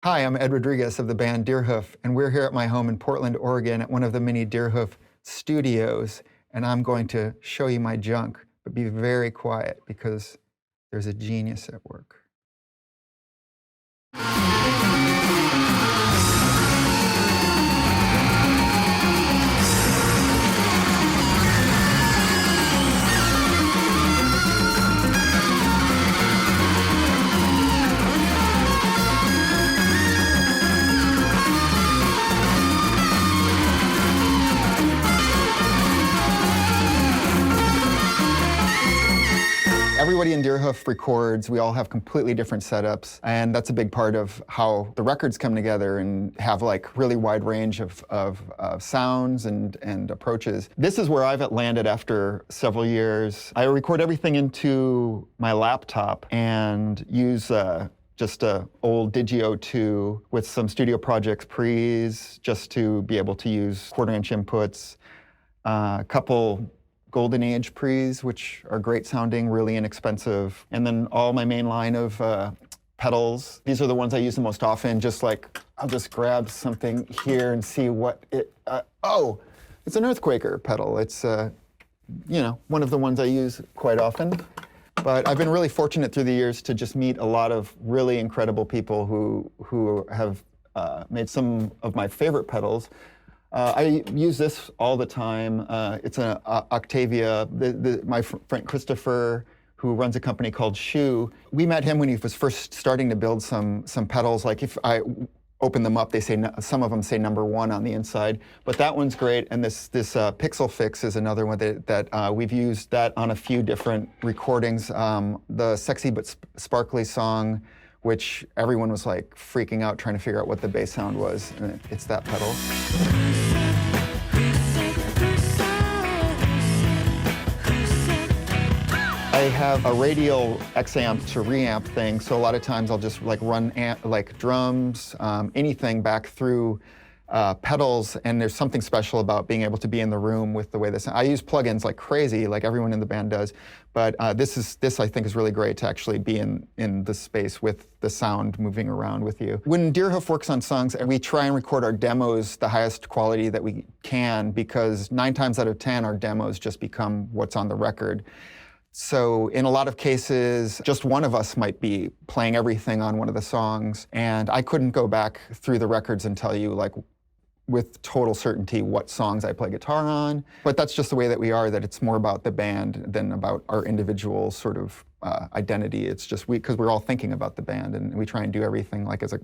Hi, I'm Ed Rodriguez of the band Deerhoof, and we're here at my home in Portland, Oregon at one of the mini Deerhoof studios, and I'm going to show you my junk, but be very quiet because there's a genius at work. Everybody in Deerhoof records. We all have completely different setups, and that's a big part of how the records come together and have like really wide range of sounds and approaches. This is where I've landed after several years. I record everything into my laptop and use just a old Digio 2 with some Studio Projects pre's just to be able to use quarter-inch inputs, a couple Golden Age pre's, which are great sounding, really inexpensive. And then all my main line of pedals. These are the ones I use the most often, just like, I'll just grab something here and see what it, oh, it's an EarthQuaker pedal. It's, one of the ones I use quite often. But I've been really fortunate through the years to just meet a lot of really incredible people who have made some of my favorite pedals. I use this all the time. It's an Octavia. My friend Christopher, who runs a company called Shoe, we met him when he was first starting to build some pedals. Like if I open them up, they say some of them say #1 on the inside, but that one's great. And this Pixel Fix is another one that we've used that on a few different recordings. The Sexy But Sparkly song, which everyone was like freaking out trying to figure out what the bass sound was, and it's that pedal. I have a radial X-amp to reamp thing, so a lot of times I'll just like run drums, anything back through pedals, and there's something special about being able to be in the room with the way this. I use plugins like crazy, like everyone in the band does, but this I think is really great to actually be in the space with the sound moving around with you. When Deerhoof works on songs, we try and record our demos the highest quality that we can, because 9 times out of 10 our demos just become what's on the record. So in a lot of cases, just one of us might be playing everything on one of the songs, and I couldn't go back through the records and tell you like with total certainty what songs I play guitar on. But that's just the way that we are, that it's more about the band than about our individual sort of identity. It's just because we're all thinking about the band, and we try and do everything like as a,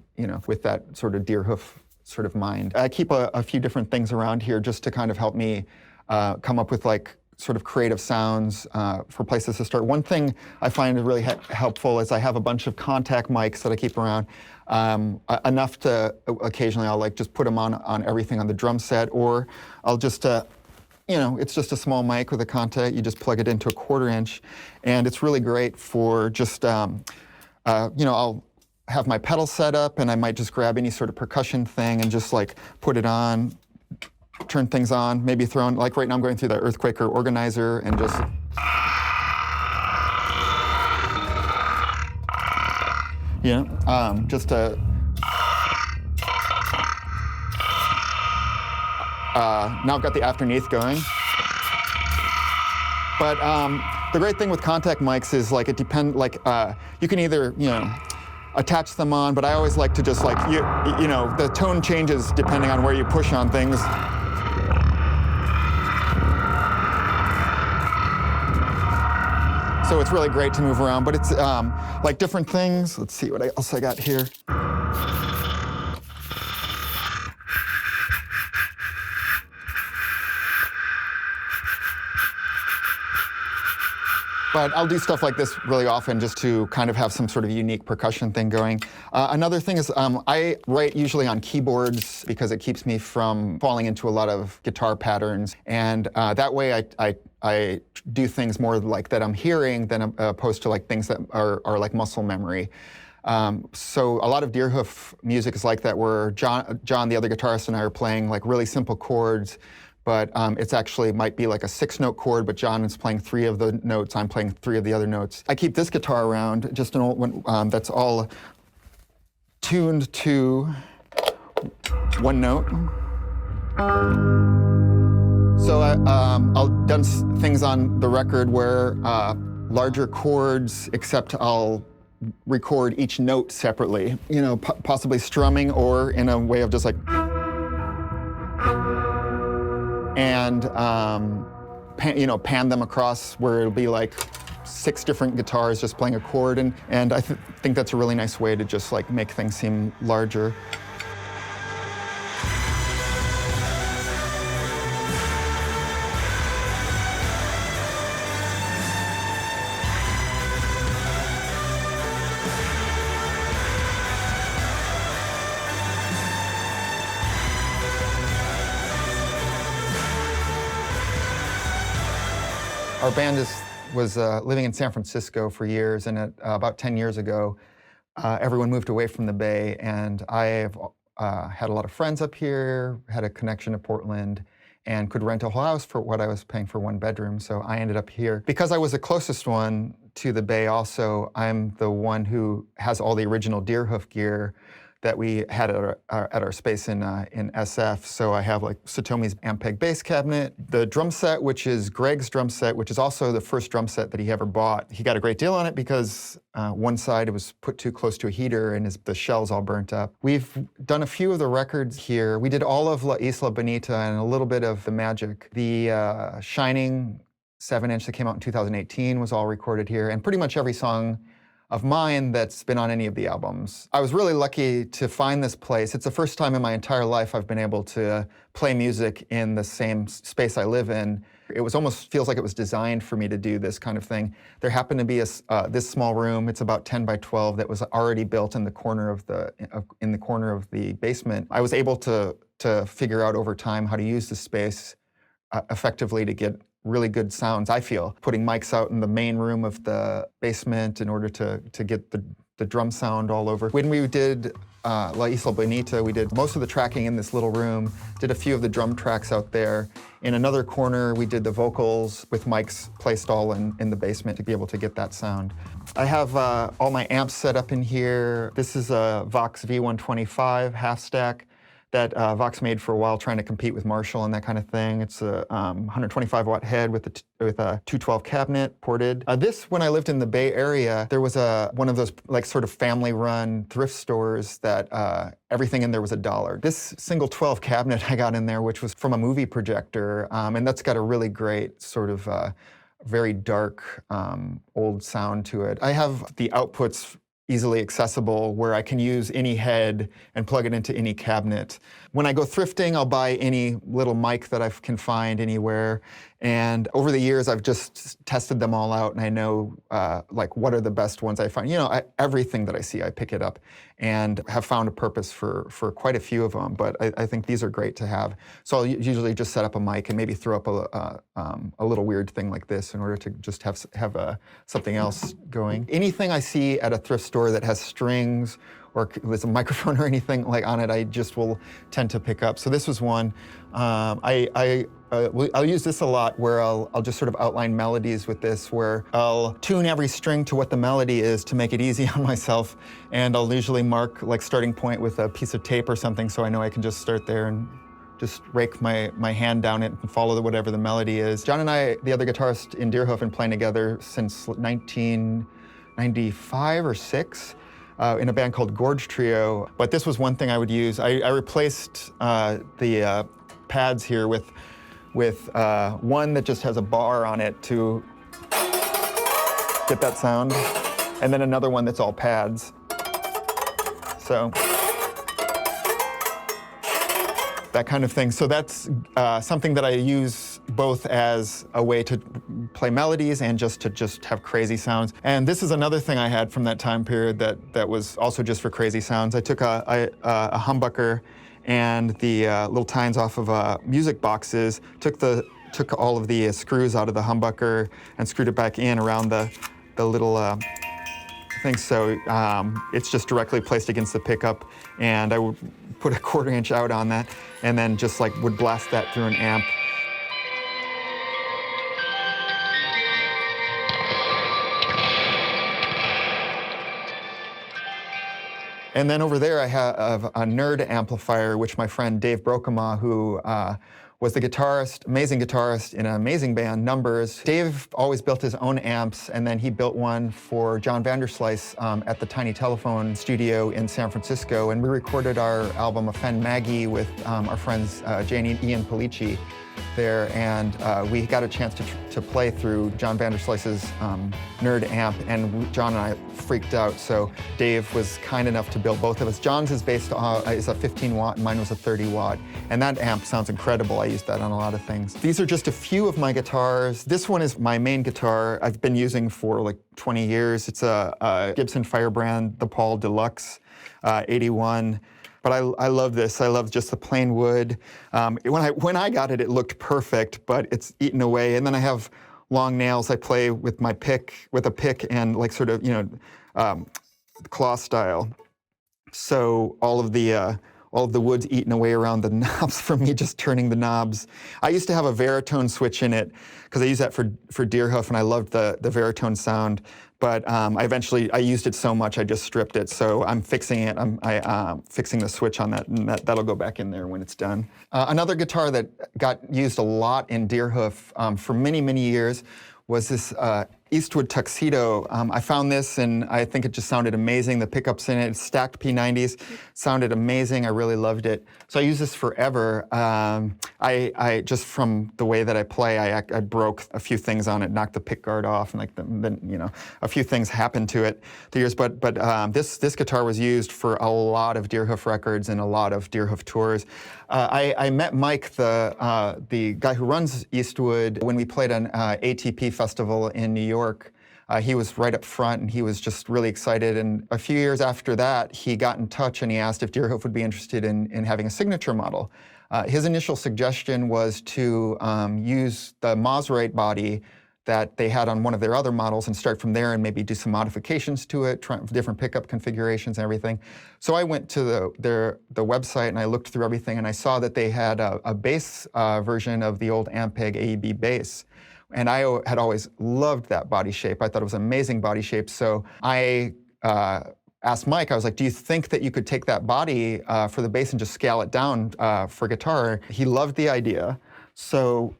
with that sort of Deerhoof sort of mind. I keep a few different things around here just to kind of help me come up with like sort of creative sounds for places to start. One thing I find really helpful is I have a bunch of contact mics that I keep around, enough to occasionally I'll like just put them on everything on the drum set, or I'll just, it's just a small mic with a contact. You just plug it into a 1/4 inch, and it's really great for just, I'll have my pedal set up, and I might just grab any sort of percussion thing and just like put it on, turn things on, maybe throw in, like right now I'm going through the EarthQuaker Organizer and just, just to, now I've got the Afterneath going. But the great thing with contact mics is like it depends, like you can either, attach them on, but I always like to just like, the tone changes depending on where you push on things. So it's really great to move around, but it's like different things. Let's see what else I got here. But I'll do stuff like this really often just to kind of have some sort of unique percussion thing going. Another thing is I write usually on keyboards because it keeps me from falling into a lot of guitar patterns. And that way I do things more like that I'm hearing than opposed to like things that are like muscle memory. So a lot of Deerhoof music is like that, where John, the other guitarist, and I are playing like really simple chords, but it's actually might be like a 6-note chord, but John is playing 3 of the notes, I'm playing 3 of the other notes. I keep this guitar around, just an old one that's all tuned to one note. So I've done things on the record where larger chords, except I'll record each note separately, you know, possibly strumming or in a way of just like, and pan them across where it'll be like 6 different guitars just playing a chord, and I think that's a really nice way to just like make things seem larger. Our band was living in San Francisco for years, and about 10 years ago, everyone moved away from the Bay, and I've had a lot of friends up here, had a connection to Portland, and could rent a whole house for what I was paying for 1 bedroom, so I ended up here. Because I was the closest one to the Bay also, I'm the one who has all the original Deerhoof gear that we had at our space in SF. So I have like Satomi's Ampeg bass cabinet, the drum set, which is Greg's drum set, which is also the first drum set that he ever bought. He got a great deal on it because one side it was put too close to a heater and the shells all burnt up. We've done a few of the records here. We did all of La Isla Bonita and a little bit of The Magic. The Shining 7-inch that came out in 2018 was all recorded here, and pretty much every song of mine that's been on any of the albums. I was really lucky to find this place. It's the first time in my entire life I've been able to play music in the same space I live in. It was almost feels like it was designed for me to do this kind of thing. There happened to be this small room. It's about 10 by 12 that was already built in the corner of the basement. I was able to figure out over time how to use the space effectively to get really good sounds, I feel. Putting mics out in the main room of the basement in order to get the drum sound all over. When we did La Isla Bonita, we did most of the tracking in this little room, did a few of the drum tracks out there. In another corner, we did the vocals with mics placed all in the basement to be able to get that sound. I have all my amps set up in here. This is a Vox V125 half stack that Vox made for a while trying to compete with Marshall and that kind of thing. It's a 125 watt head with a 212 cabinet ported. This, when I lived in the Bay Area, there was one of those like sort of family run thrift stores that everything in there was $1. This single 12 cabinet I got in there, which was from a movie projector, and that's got a really great sort of very dark old sound to it. I have the outputs easily accessible where I can use any head and plug it into any cabinet. When I go thrifting, I'll buy any little mic that I can find anywhere. And over the years, I've just tested them all out, and I know like what are the best ones I find. You know, everything that I see, I pick it up, and have found a purpose for quite a few of them. But I think these are great to have. So I'll usually just set up a mic and maybe throw up a little weird thing like this in order to just have something else going. Anything I see at a thrift store that has strings or there's a microphone or anything like on it, I just will tend to pick up. So this was one. I'll use this a lot where I'll just sort of outline melodies with this, where I'll tune every string to what the melody is to make it easy on myself, and I'll usually mark like starting point with a piece of tape or something so I know I can just start there and just rake my hand down it and follow whatever the melody is. John and I, the other guitarist in Deerhoof, have been playing together since 1995 or 6. In a band called Gorge Trio, but this was one thing I would use. I replaced the pads here with one that just has a bar on it to get that sound, and then another one that's all pads. So that kind of thing. So that's something that I use both as a way to play melodies and just to have crazy sounds. And this is another thing I had from that time period that was also just for crazy sounds. I took a humbucker and the little tines off of music boxes, took all of the screws out of the humbucker and screwed it back in around the little thing. So it's just directly placed against the pickup, and I would put a 1/4 inch out on that and then just like would blast that through an amp. And then over there I have a Nerd amplifier, which my friend Dave Brokema, who was the guitarist, amazing guitarist in an amazing band, Numbers. Dave always built his own amps, and then he built one for John Vanderslice at the Tiny Telephone studio in San Francisco, and we recorded our album Offend Maggie with our friends Jane and Ian Polici there, and we got a chance to play through John Vanderslice's Nerd amp, and John and I freaked out, so Dave was kind enough to build both of us. John's is based on, is a 15 watt, and mine was a 30 watt, and that amp sounds incredible. I use that on a lot of things. These are just a few of my guitars. This one is my main guitar I've been using for like 20 years. It's a Gibson Firebrand, the Paul Deluxe 81. But I love this. I love just the plain wood. When I got it, it looked perfect, but it's eaten away. And then I have long nails. I play with my pick, with a pick and like sort of, you know, claw style. So all of the wood's eaten away around the knobs from me just turning the knobs. I used to have a Veritone switch in it because I used that for Deerhoof, and I loved the Veritone sound. But I used it so much I just stripped it. So I'm fixing it. I'm fixing the switch on that, and that'll go back in there when it's done. Another guitar that got used a lot in Deerhoof for many, many years was this Eastwood Tuxedo. I found this, and I think it just sounded amazing. The pickups in it, stacked P90s, sounded amazing. I really loved it. So I use this forever. I just from the way that I play, I broke a few things on it, knocked the pick guard off, and then you know, a few things happened to it through years. But this guitar was used for a lot of Deerhoof records and a lot of Deerhoof tours. I met Mike, the guy who runs Eastwood, when we played an ATP festival in New York. He was right up front, and he was just really excited. And a few years after that, he got in touch and he asked if Deerhoof would be interested in having a signature model. His initial suggestion was to use the Maserate body that they had on one of their other models and start from there and maybe do some modifications to it, try different pickup configurations and everything. So I went to the website and I looked through everything, and I saw that they had a bass version of the old Ampeg AEB bass. And I had always loved that body shape. I thought it was an amazing body shape. So I asked Mike, I was like, do you think that you could take that body for the bass and just scale it down for guitar? He loved the idea. So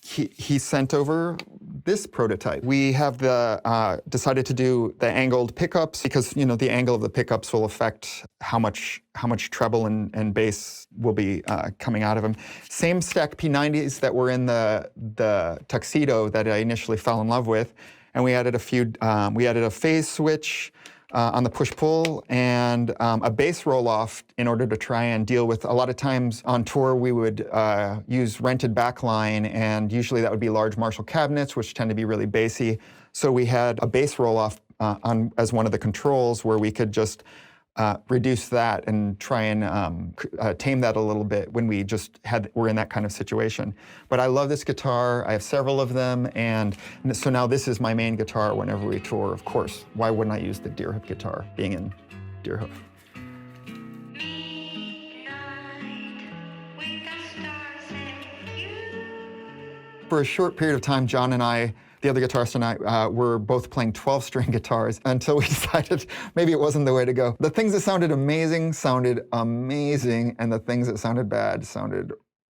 he sent over this prototype. We have decided to do the angled pickups because, you know, the angle of the pickups will affect how much treble and bass will be coming out of them. Same stack P90s that were in the Tuxedo that I initially fell in love with, and we added a phase switch on the push-pull and a bass roll-off in order to try and deal with, a lot of times on tour we would use rented backline, and usually that would be large Marshall cabinets, which tend to be really bassy. So we had a bass roll-off as one of the controls where we could just reduce that and try and tame that a little bit when we just were in that kind of situation. But I love this guitar. I have several of them, and so now this is my main guitar whenever we tour. Of course, why wouldn't I use the Deerhoof guitar, being in Deerhoof? For a short period of time, John and I, the other guitarist and I, were both playing 12-string guitars until we decided maybe it wasn't the way to go. The things that sounded amazing, and the things that sounded bad sounded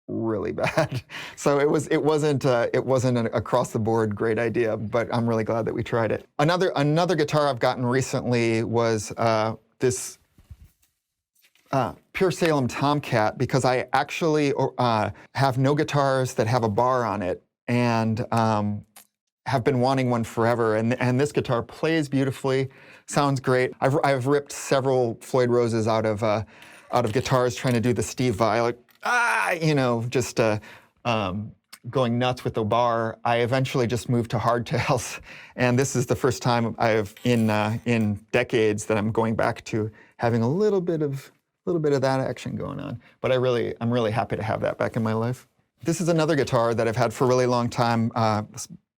really bad. So it wasn't an across-the-board great idea, but I'm really glad that we tried it. Another guitar I've gotten recently was this Pure Salem Tomcat, because I actually have no guitars that have a bar on it, and have been wanting one forever, and this guitar plays beautifully, sounds great. I've ripped several Floyd Roses out of guitars trying to do the Steve Vai, like, you know, just going nuts with the bar. I eventually just moved to hardtails, and this is the first time I've in decades that I'm going back to having a little bit of that action going on. But I'm really happy to have that back in my life. This is another guitar that I've had for a really long time.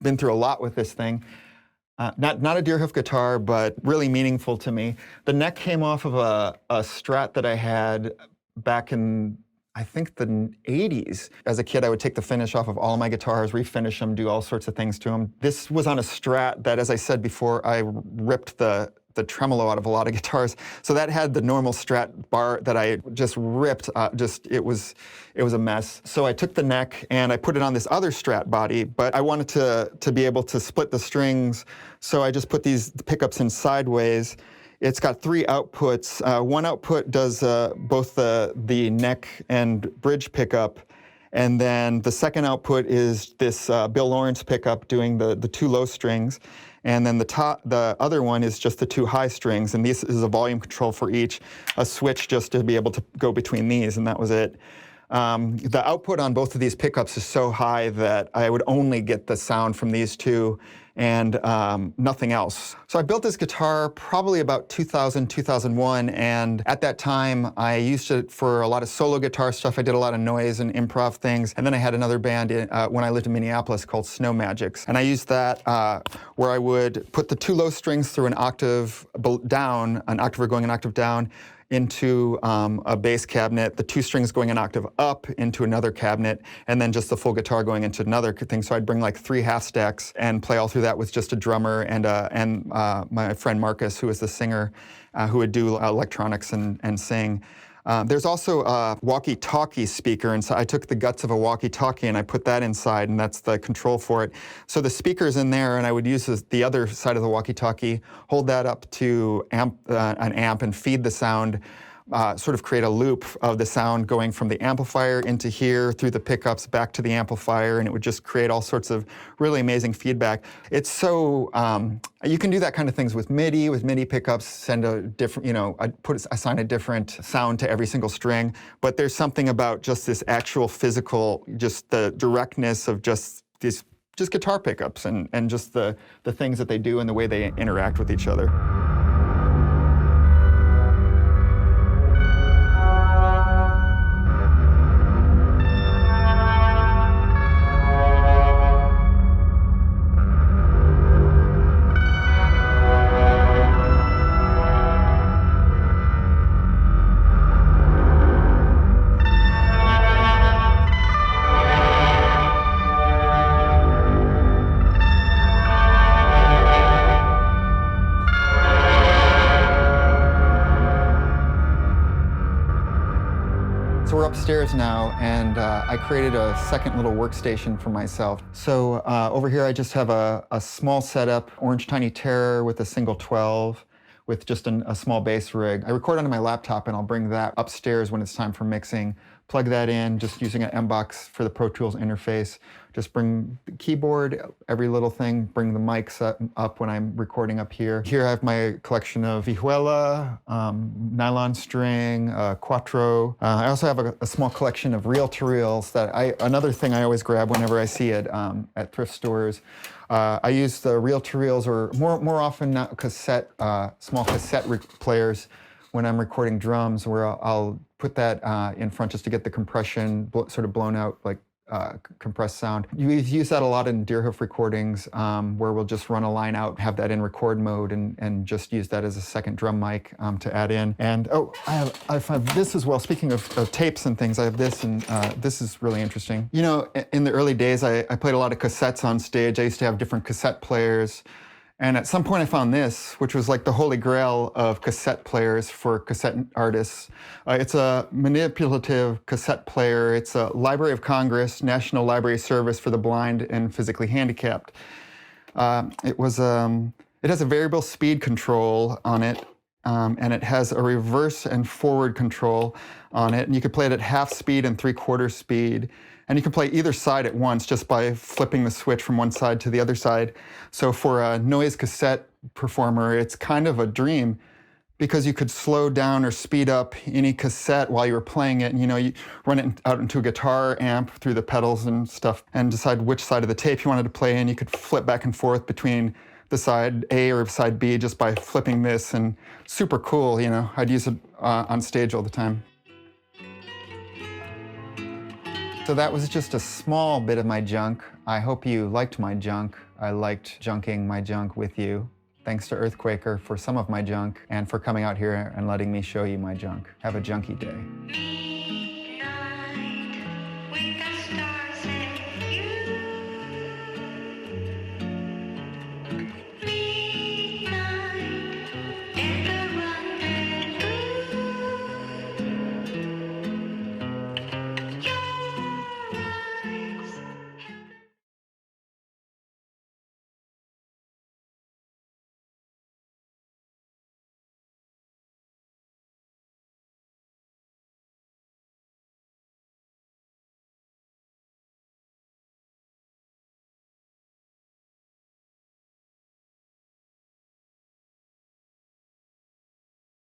Been through a lot with this thing. Not a Deerhoof guitar, but really meaningful to me. The neck came off of a Strat that I had back in, I think, the 80s. As a kid, I would take the finish off of all my guitars, refinish them, do all sorts of things to them. This was on a Strat that, as I said before, I ripped the the tremolo out of a lot of guitars. So that had the normal Strat bar that I just ripped. It was a mess. So I took the neck and I put it on this other Strat body, but I wanted to be able to split the strings. So I just put these pickups in sideways. It's got 3 outputs. One output does both the neck and bridge pickup, and then the second output is this Bill Lawrence pickup doing the 2 low strings, and then the other one is just the 2 high strings, and this is a volume control for each, a switch just to be able to go between these, and that was it. The output on both of these pickups is so high that I would only get the sound from these 2 and nothing else. So I built this guitar probably about 2000, 2001, and at that time I used it for a lot of solo guitar stuff. I did a lot of noise and improv things, and then I had another band when I lived in Minneapolis called Snow Magics, and I used that where I would put the 2 low strings through an octave down, an octave going an octave down, into a bass cabinet, the 2 strings going an octave up into another cabinet, and then just the full guitar going into another thing. So I'd bring like 3 half stacks and play all through that with just a drummer and my friend Marcus, who was the singer, who would do electronics and sing. There's also a walkie-talkie speaker, and so I took the guts of a walkie-talkie and I put that inside, and that's the control for it. So the speaker's in there, and I would use the other side of the walkie-talkie, hold that up to an amp and feed the sound, sort of create a loop of the sound going from the amplifier into here, through the pickups, back to the amplifier, and it would just create all sorts of really amazing feedback. It's so, you can do that kind of things with MIDI pickups, send a different, assign a different sound to every single string, but there's something about just this actual physical, just the directness of just these, just guitar pickups and just the things that they do and the way they interact with each other. So we're upstairs now, and I created a second little workstation for myself. So over here I just have a small setup, Orange Tiny Terror with a single 12, with just a small bass rig. I record onto my laptop, and I'll bring that upstairs when it's time for mixing. Plug that in, just using an M-Box for the Pro Tools interface. Just bring the keyboard, every little thing, bring the mics up when I'm recording up here. Here I have my collection of vihuela, nylon string, quattro. I also have a small collection of reel-to-reels another thing I always grab whenever I see it at thrift stores. I use the reel-to-reels, or more often not small cassette players when I'm recording drums, where I'll put that in front just to get the compression sort of blown out, like compressed sound. We've used that a lot in Deerhoof recordings, where we'll just run a line out, have that in record mode, and just use that as a second drum mic to add in. And I have this as well. Speaking of tapes and things, I have this, and this is really interesting. You know, in the early days, I played a lot of cassettes on stage. I used to have different cassette players. And at some point I found this, which was like the holy grail of cassette players for cassette artists. It's a manipulative cassette player. It's a Library of Congress, National Library Service for the Blind and Physically Handicapped. It has a variable speed control on it, and it has a reverse and forward control on it. And you could play it at half speed and 3/4 speed. And you can play either side at once just by flipping the switch from one side to the other side. So for a noise cassette performer, it's kind of a dream, because you could slow down or speed up any cassette while you were playing it. And you run it out into a guitar amp through the pedals and stuff and decide which side of the tape you wanted to play in. You could flip back and forth between the side A or side B just by flipping this, and super cool, I'd use it on stage all the time. So that was just a small bit of my junk. I hope you liked my junk. I liked junking my junk with you. Thanks to EarthQuaker for some of my junk, and for coming out here and letting me show you my junk. Have a junky day.